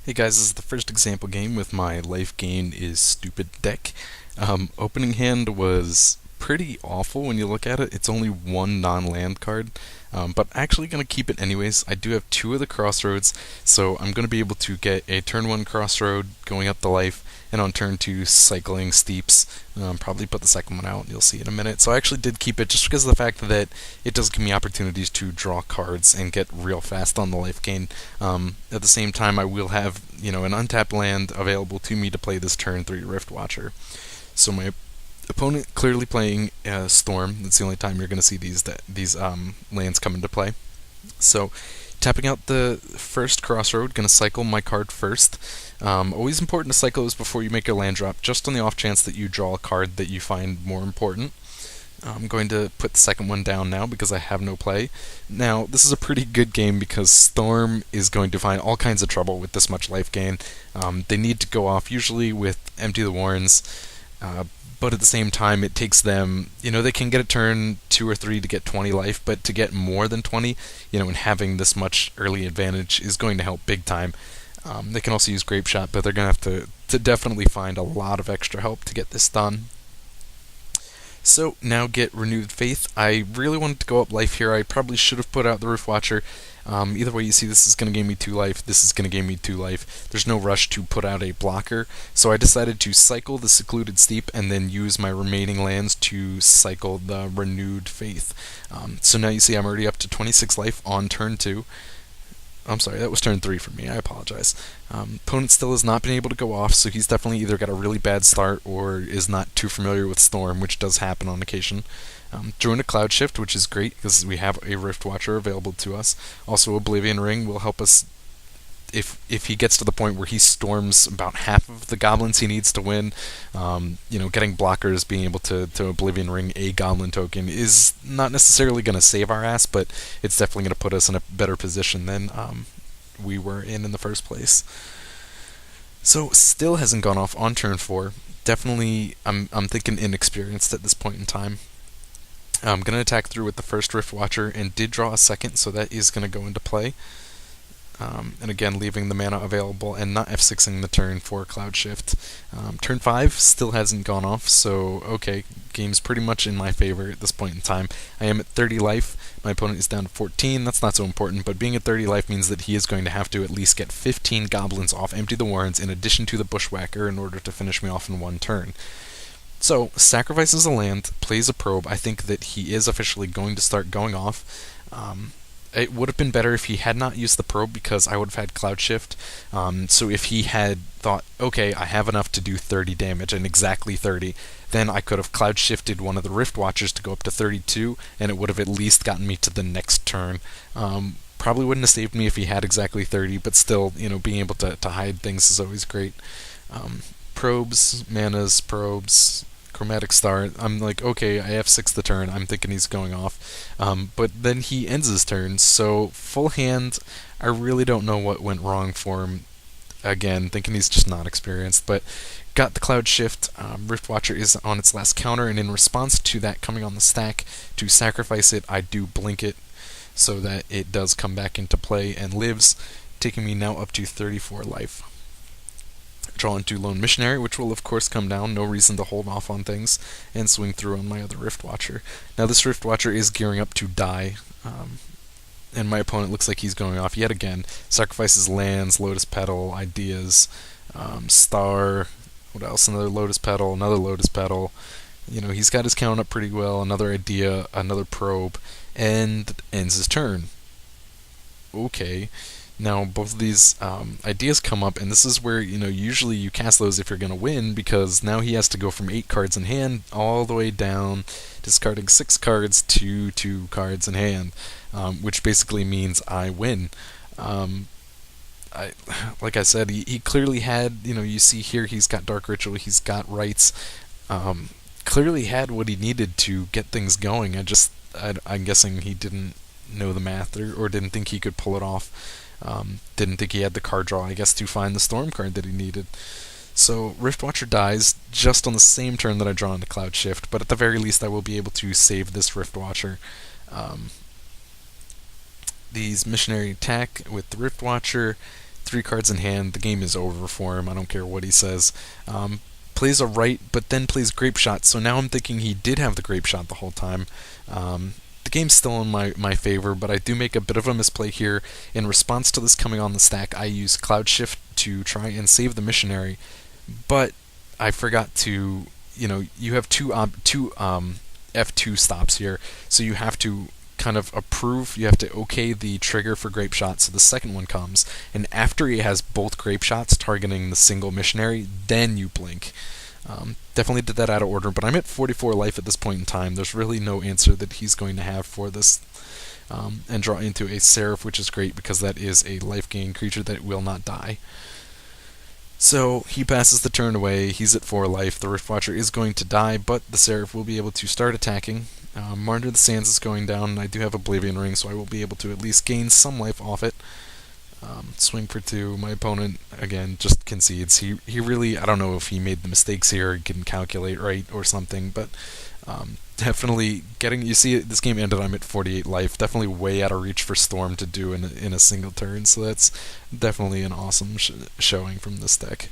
Hey guys, this is the first example game with my Lifegain is Stupid deck. Opening hand was pretty awful when you look at it. It's only one non-land card, but actually going to keep it anyways. I do have two of the crossroads, so I'm going to be able to get a turn 1 crossroad going up the life, and on turn 2 cycling steeps. Probably put the second one out, you'll see in a minute. So I actually did keep it just because of the fact that it does give me opportunities to draw cards and get real fast on the life gain. At the same time, I will have an untapped land available to me to play this turn 3 Rift Watcher. So my opponent clearly playing Storm. That's the only time you're going to see these lands come into play. So tapping out the first crossroad, going to cycle my card first. Always important to cycle those before you make your land drop, just on the off chance that you draw a card that you find more important. I'm going to put the second one down now because I have no play. Now, this is a pretty good game because Storm is going to find all kinds of trouble with this much life gain. They need to go off usually with Empty the Warrens, but at the same time it takes them, they can get a turn 2 or 3 to get 20 life, but to get more than 20, and having this much early advantage is going to help big time. They can also use Grape Shot, but they're going to have to definitely find a lot of extra help to get this done. So now get Renewed Faith. I really wanted to go up life here. I probably should have put out the Rift Watcher. Either way, you see this is going to give me 2 life, this is going to give me 2 life. There's no rush to put out a blocker, so I decided to cycle the Secluded Steep and then use my remaining lands to cycle the Renewed Faith. So now you see I'm already up to 26 life on turn 2. I'm sorry, that was turn 3 for me, I apologize. Opponent still has not been able to go off, so he's definitely either got a really bad start or is not too familiar with Storm, which does happen on occasion. Join a Cloud Shift, which is great because we have a Rift Watcher available to us. Also, Oblivion Ring will help us if he gets to the point where he storms about half of the goblins he needs to win. Getting blockers, being able to Oblivion Ring a goblin token is not necessarily going to save our ass, but it's definitely going to put us in a better position than we were in the first place. So still hasn't gone off on turn 4. Definitely, I'm thinking inexperienced at this point in time. I'm going to attack through with the first Rift Watcher and did draw a second, so that is going to go into play. And again, leaving the mana available and not F6ing the turn for Cloud Shift. Turn 5 still hasn't gone off, so okay, game's pretty much in my favor at this point in time. I am at 30 life, my opponent is down to 14, that's not so important, but being at 30 life means that he is going to have to at least get 15 goblins off Empty the Warrens in addition to the Bushwhacker in order to finish me off in one turn. So, sacrifices a land, plays a probe. I think that he is officially going to start going off. It would have been better if he had not used the probe because I would have had Cloud Shift. So if he had thought, okay, I have enough to do 30 damage, and exactly 30, then I could have Cloud Shifted one of the Rift Watchers to go up to 32, and it would have at least gotten me to the next turn. Probably wouldn't have saved me if he had exactly 30, but still, being able to hide things is always great. Probes, manas, probes, Chromatic Star. I'm like, okay, I F6 the turn. I'm thinking he's going off. But then he ends his turn, so full hand, I really don't know what went wrong for him. Again, thinking he's just not experienced, but got the Cloud Shift. Rift Watcher is on its last counter, and in response to that coming on the stack, to sacrifice it, I do blink it so that it does come back into play and lives, taking me now up to 34 life. Draw into Lone Missionary, which will of course come down, no reason to hold off on things, and swing through on my other Rift Watcher. Now this Rift Watcher is gearing up to die, and my opponent looks like he's going off yet again. Sacrifices lands, Lotus Petal, ideas, Star, what else? Another Lotus Petal, another Lotus Petal. He's got his count up pretty well, another idea, another probe, and ends his turn. Okay. Now, both of these ideas come up, and this is where, usually you cast those if you're going to win, because now he has to go from 8 cards in hand all the way down, discarding 6 cards to 2 cards in hand, which basically means I win. Like I said, he clearly had, you see here he's got Dark Ritual, he's got Rites, clearly had what he needed to get things going. I'm guessing he didn't know the math or didn't think he could pull it off. Didn't think he had the card draw, I guess, to find the Storm card that he needed. So Rift Watcher dies just on the same turn that I draw into Cloud Shift, but at the very least I will be able to save this Rift Watcher. These Missionary attack with the Rift Watcher, 3 cards in hand, the game is over for him. I don't care what he says. Plays a right, but then plays Grape Shot. So now I'm thinking he did have the Grape Shot the whole time. The game's still in my favor, but I do make a bit of a misplay here. In response to this coming on the stack, I use Cloud Shift to try and save the Missionary, but I forgot to, you have two F2 stops here, so you have to kind of approve, you have to okay the trigger for Grape Shot, so the second one comes, and after he has both Grape Shots targeting the single Missionary, then you blink. Definitely did that out of order, but I'm at 44 life at this point in time. There's really no answer that he's going to have for this, and draw into a Seraph, which is great because that is a life gain creature that will not die. So he passes the turn away, he's at 4 life, the Riftwatcher is going to die, but the Seraph will be able to start attacking. Martyr of the Sands is going down, and I do have Oblivion Ring, so I will be able to at least gain some life off it. Swing for 2, my opponent, again, just concedes. He really, I don't know if he made the mistakes here, couldn't calculate right or something, but definitely getting, you see this game ended, I'm at 48 life, definitely way out of reach for Storm to do in a single turn, so that's definitely an awesome showing from this deck.